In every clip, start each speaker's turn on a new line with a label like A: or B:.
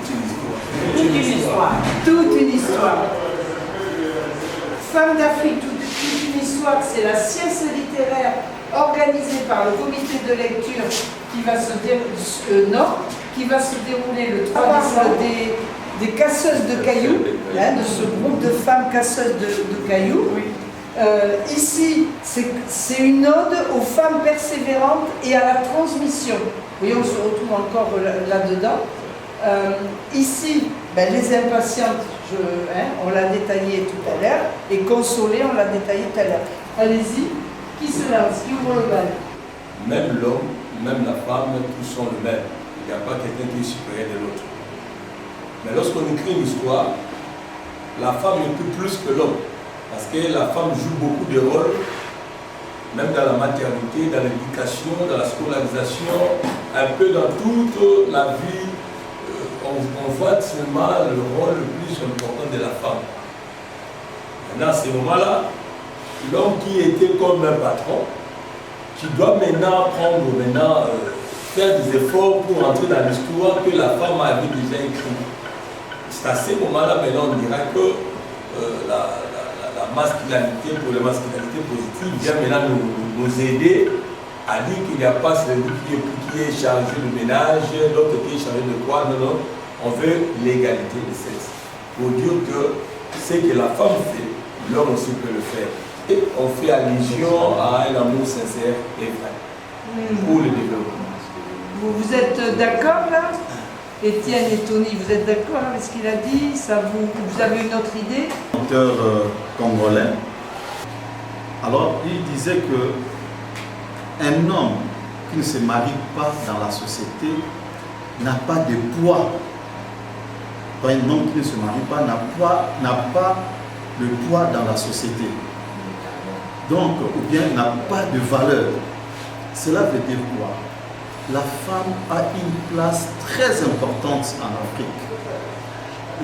A: Toute une histoire. Toute une histoire. Femmes d'Afrique, toute une histoire, c'est la sieste littéraire organisée par le comité de lecture qui va se dérouler le 3 décembre des casseuses de cailloux, de ce groupe de femmes casseuses de cailloux. Oui. Ici, c'est une ode aux femmes persévérantes et à la transmission. Vous voyez, on se retrouve encore là-dedans. Ici, les impatientes, on l'a détaillé tout à l'heure, et consolées, on l'a détaillé tout à l'heure. Allez-y, qui se lance, qui ouvre le bal?
B: Même l'homme, même la femme, tous sont le même. Il n'y a pas quelqu'un qui est supérieur de l'autre. Mais lorsqu'on écrit une histoire, la femme est plus que l'homme. Parce que la femme joue beaucoup de rôles, même dans la maternité, dans l'éducation, dans la scolarisation, un peu dans toute la vie. On voit seulement le rôle le plus important de la femme. Maintenant, à ce moment-là, l'homme qui était comme un patron, qui doit maintenant faire des efforts pour entrer dans l'histoire que la femme avait déjà écrite. C'est à ce moment-là, maintenant, on dira que la masculinité, pour la masculinité positive, vient maintenant nous aider à dire qu'il n'y a pas celui qui est chargé de ménage, l'autre qui est chargé de quoi, non, non. On veut l'égalité de sexe. Pour dire que ce que la femme fait, l'homme aussi peut le faire. Et on fait allusion à un amour sincère et vrai pour le développement.
A: Vous êtes d'accord là? Étienne et Tony, vous êtes d'accord avec ce qu'il a dit? Vous avez une autre idée?
C: Auteur congolais. Alors, il disait que un homme qui ne se marie pas dans la société n'a pas de poids. Un homme qui ne se marie pas n'a pas le poids dans la société. Donc, ou bien n'a pas de valeur. Cela veut dire quoi? La femme a une place très importante en Afrique.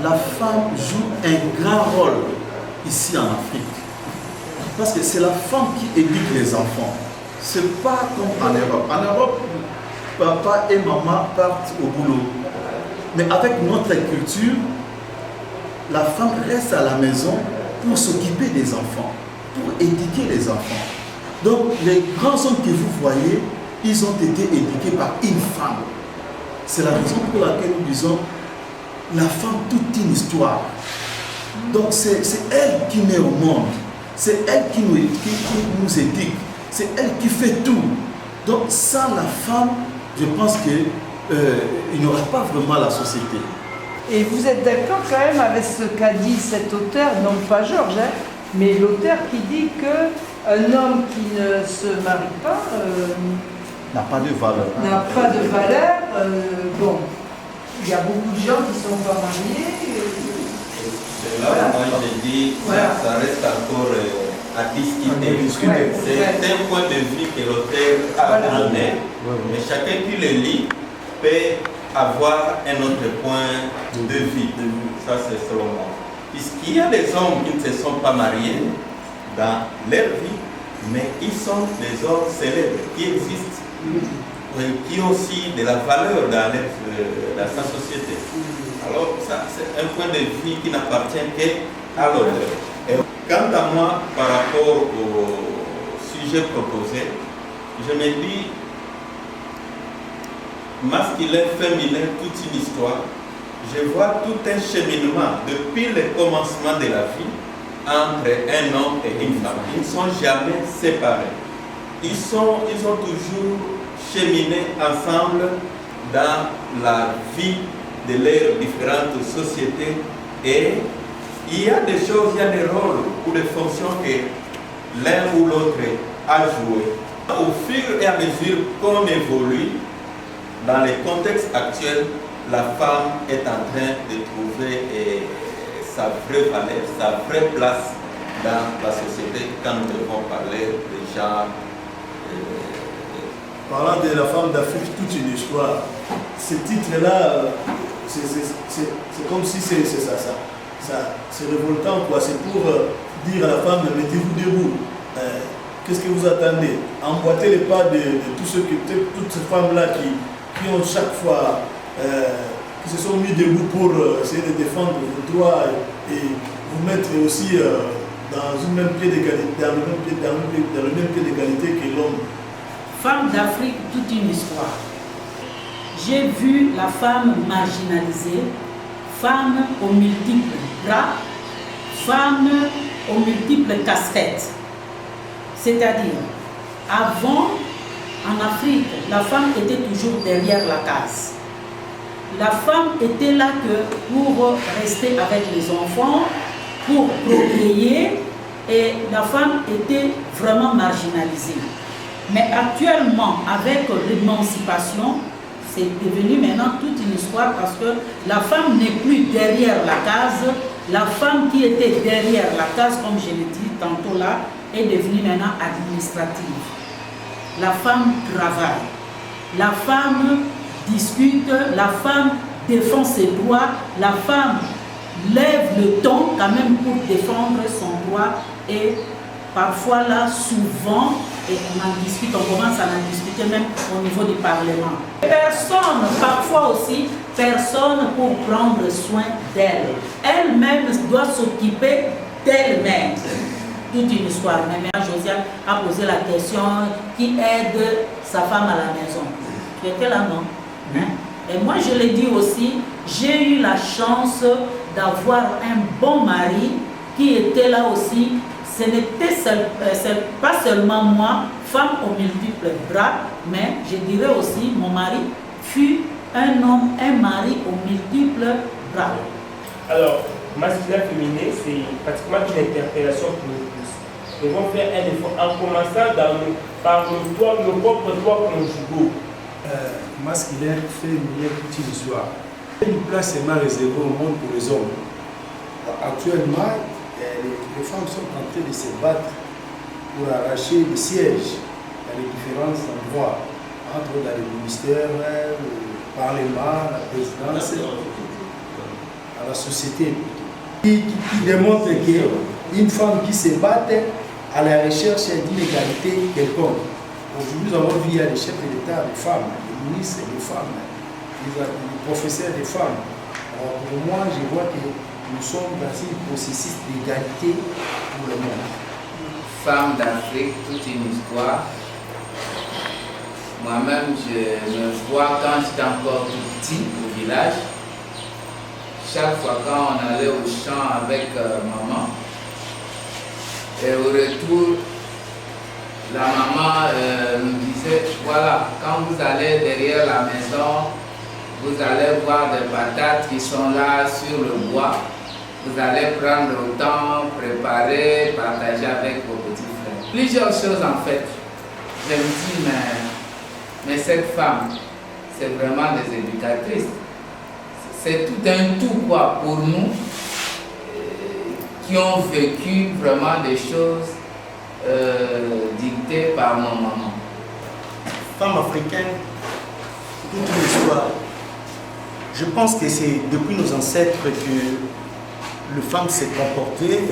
C: La femme joue un grand rôle ici en Afrique. Parce que c'est la femme qui éduque les enfants. Ce n'est pas comme en Europe. En Europe, papa et maman partent au boulot. Mais avec notre culture, la femme reste à la maison pour s'occuper des enfants, pour éduquer les enfants. Donc, les grands hommes que vous voyez, ils ont été éduqués par une femme. C'est la raison pour laquelle nous disons la femme, toute une histoire. Donc, c'est elle qui met au monde. C'est elle qui nous éduque. C'est elle qui fait tout. Donc, sans la femme, je pense qu'il n'y aura pas vraiment la société.
A: Et vous êtes d'accord quand même avec ce qu'a dit cet auteur, non pas Georges, mais l'auteur qui dit qu'un homme qui ne se marie pas
C: n'a pas de valeur.
A: N'a pas de valeur. Bon, il y a beaucoup de gens qui ne sont pas mariés.
D: C'est là où moi j'ai dit ça reste encore à discuter. C'est un point de vue que l'auteur a donné, mais chacun qui le lit peut avoir un autre point de vue. Ça, c'est selon moi. Puisqu'il y a des hommes qui ne se sont pas mariés dans leur vie, mais ils sont des hommes célèbres qui existent, qui ont aussi de la valeur dans sa société. Alors, ça, c'est un point de vue qui n'appartient qu'à l'auteur. Quant à moi, par rapport au sujet proposé, je me dis masculin, féminin, toute une histoire. Je vois tout un cheminement depuis le commencement de la vie entre un homme et une femme. Ils ne sont jamais séparés. Ils ont toujours cheminé ensemble dans la vie de leurs différentes sociétés. Et il y a des choses, il y a des rôles ou des fonctions que l'un ou l'autre a joué. Au fur et à mesure qu'on évolue, dans les contextes actuels, la femme est en train de trouver sa vraie valeur, sa vraie place dans la société quand nous devons parler de genre.
E: Parlant de la femme d'Afrique, toute une histoire, ce titre-là, c'est comme si c'est ça. C'est révoltant, quoi. C'est pour dire à la femme, mettez-vous debout. Qu'est-ce que vous attendez? Emboîtez les pas de toutes ces femmes-là qui ont chaque fois qui se sont mis debout pour essayer de défendre vos droits et vous mettre aussi dans le même pied d'égalité que l'homme.
F: Femme d'Afrique, toute une histoire. J'ai vu la femme marginalisée, femme aux multiples bras, femme aux multiples casquettes. C'est-à-dire, avant, en Afrique, la femme était toujours derrière la case. La femme était là que pour rester avec les enfants, pour procréer, et la femme était vraiment marginalisée. Mais actuellement, avec l'émancipation, c'est devenu maintenant toute une histoire parce que la femme n'est plus derrière la case. La femme qui était derrière la case, comme je l'ai dit tantôt là, est devenue maintenant administrative. La femme travaille, la femme discute, la femme défend ses droits, la femme lève le ton quand même pour défendre son droit et parfois là, souvent, et on en discute, on commence à en discuter même au niveau du Parlement. Personne, parfois aussi, personne pour prendre soin d'elle. Elle-même doit s'occuper d'elle-même. Toute une histoire. Mais Josiane a posé la question, qui aide sa femme à la maison? Tu étais là, non? Hein? Et moi, je l'ai dit aussi, j'ai eu la chance d'avoir un bon mari qui était là aussi. Ce n'était pas seulement moi, femme aux multiples bras, mais je dirais aussi mon mari fut un homme, un mari aux multiples bras.
G: Alors, masculin, féminin, c'est pratiquement une interpellation pour nous tous. Nous devons faire un effort en commençant par nos propres droits conjugaux.
H: Masculin, féminin, toute une histoire. Une place est mal réservée au monde pour les hommes. Actuellement, les femmes sont en train de se battre pour arracher des sièges dans les différents endroits, entre dans les ministères, le Parlement, la présidence, à la société. Qui démontre qu'une femme qui se bat à la recherche d'une égalité quelconque. Aujourd'hui, nous avons vu il y a des chefs d'État, des femmes, des ministres, des femmes, des professeurs, des femmes. Alors pour moi, je vois que nous sommes dans un processus d'égalité pour le monde.
I: Femme d'Afrique, toute une histoire. Moi-même, je me vois quand j'étais encore tout petit au village. Chaque fois quand on allait au champ avec maman, et au retour, la maman nous disait, voilà, quand vous allez derrière la maison, vous allez voir des patates qui sont là sur le bois. Vous allez prendre le temps, préparer, partager avec vos petits frères. Plusieurs choses en fait. Je me dis, mais cette femme, c'est vraiment des éducatrices. C'est tout un tout quoi pour nous qui ont vécu vraiment des choses dictées par nos mamans.
C: Femme africaine, toute une histoire. Je pense que c'est depuis nos ancêtres que les femmes s'est comportée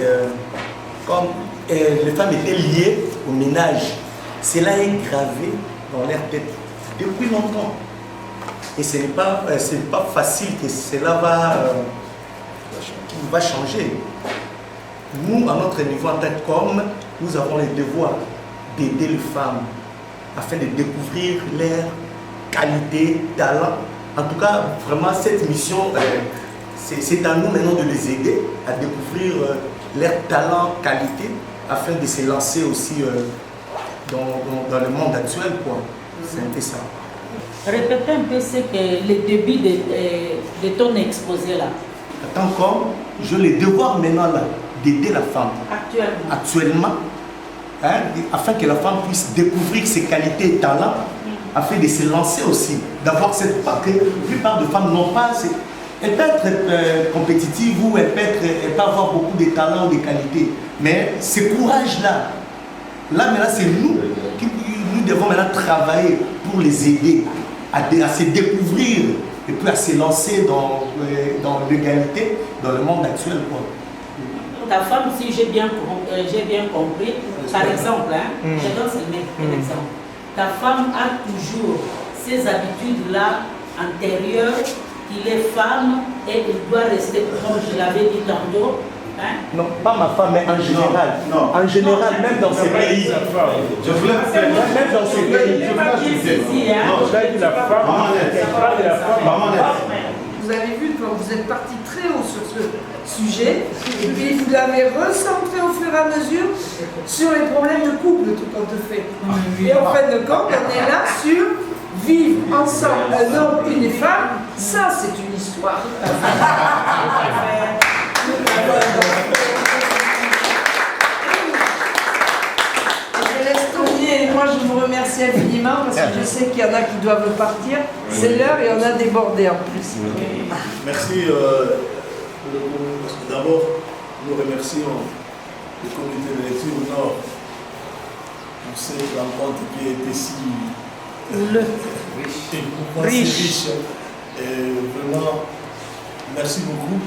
C: comme les femmes étaient liées au ménage. Cela est gravé dans leur tête depuis longtemps. Et ce n'est pas facile que cela va changer. Nous, à notre niveau en tant qu'hommes, nous avons le devoir d'aider les femmes afin de découvrir leurs qualités, talents. En tout cas, vraiment, cette mission, c'est à nous maintenant de les aider à découvrir leurs talents, qualités, afin de se lancer aussi dans le monde actuel. C'est un peu ça.
F: Répétez un peu ce que le début de ton exposé là.
C: En tant qu'homme, j'ai le devoir maintenant là d'aider la femme. Actuellement, hein, afin que la femme puisse découvrir ses qualités et talents, afin de se lancer aussi, d'avoir cette part que la plupart de femmes n'ont pas. Elle peut être compétitive ou elle peut avoir beaucoup de talents ou de qualités, mais ce courage-là, maintenant c'est nous qui nous devons maintenant travailler pour les aider à se découvrir et puis à se lancer dans l'égalité dans le monde actuel.
F: Ta femme, si j'ai bien compris, par exemple, je donne un exemple. Ta femme a toujours ces habitudes-là antérieures qu'il est femme et il doit rester, comme je l'avais dit tantôt. Hein?
J: Non, pas ma femme, mais en général.
C: Non.
J: En général, même dans ces pays.
C: Je voulais
J: Même dans ces pays.
F: Non,
G: Je l'ai dit la femme.
A: Vous avez vu quand vous êtes parti très haut sur ce sujet, et puis vous l'avez recentré au fur et à mesure sur les problèmes de couple tout compte fait. Et en fin de compte, on est là sur vivre ensemble un homme, une femme, ça c'est une histoire. Je laisse Tony et moi je vous remercie infiniment parce que je sais qu'il y en a qui doivent partir. C'est l'heure et on a débordé en plus.
E: Merci. D'abord, nous remercions le comité de lecture au Nord pour cette rencontre qui a été si riche. Et vraiment, merci beaucoup.